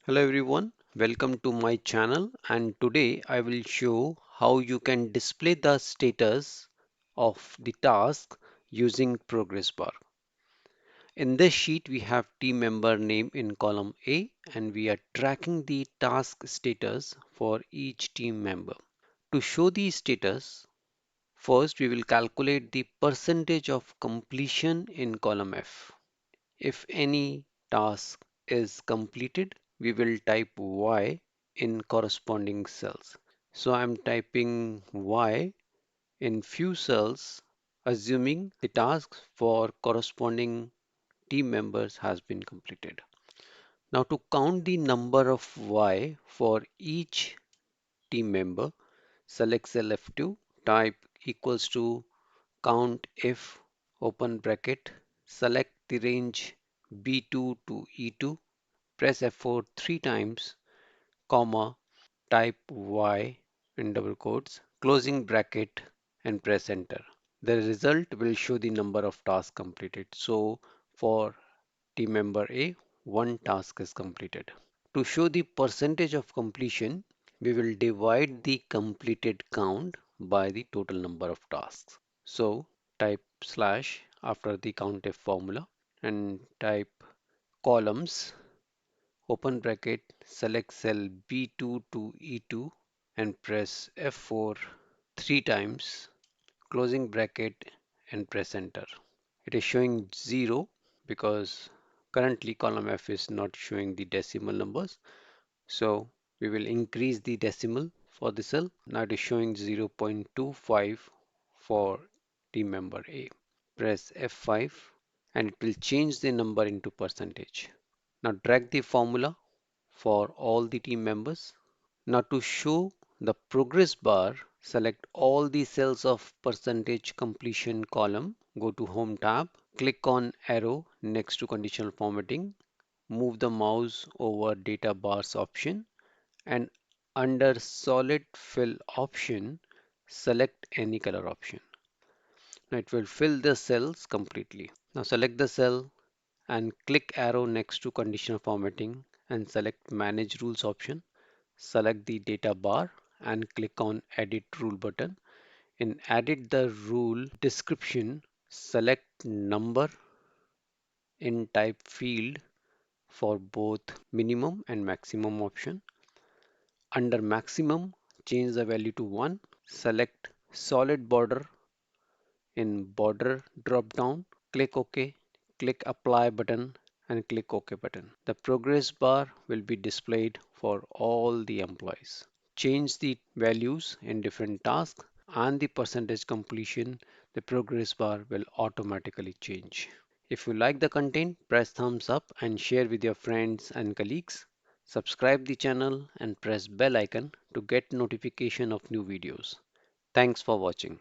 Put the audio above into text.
Hello everyone, welcome to my channel, and today I will show how you can display the status of the task using progress bar. In this sheet we have team member name in column A and we are tracking the task status for each team member. To show the status, first we will calculate the percentage of completion in column F. If any task is completed, we will type Y in corresponding cells. So I'm typing Y in few cells, assuming the task for corresponding team members has been completed. Now to count the number of Y for each team member, select cell F2, type equals to count if, open bracket, select the range B2 to E2, press F4 three times, comma, type Y in double quotes, closing bracket and press enter. The result will show the number of tasks completed. So for team member A, one task is completed. To show the percentage of completion, we will divide the completed count by the total number of tasks. So type slash after the COUNTIF formula and type columns, open bracket, select cell B2 to E2 and press F4 three times, closing bracket and press enter. It is showing 0 because currently column F is not showing the decimal numbers. So we will increase the decimal for the cell. Now it is showing 0.25 for team member A. Press F5 and it will change the number into percentage. Now drag the formula for all the team members. Now to show the progress bar, select all the cells of percentage completion column, go to Home tab, click on arrow next to conditional formatting, move the mouse over data bars option and under solid fill option, select any color option. Now it will fill the cells completely. Now select the cell and click arrow next to conditional formatting and select manage rules option. Select the data bar and click on edit rule button. In edit the rule description, select number in type field for both minimum and maximum option. Under maximum, change the value to 1. Select solid border in border drop down. Click OK. Click apply button and click OK button. The progress bar will be displayed for all the employees. Change the values in different tasks and the percentage completion, the progress bar will automatically change. If you like the content, press thumbs up and share with your friends and colleagues. Subscribe the channel and press bell icon to get notification of new videos. Thanks for watching.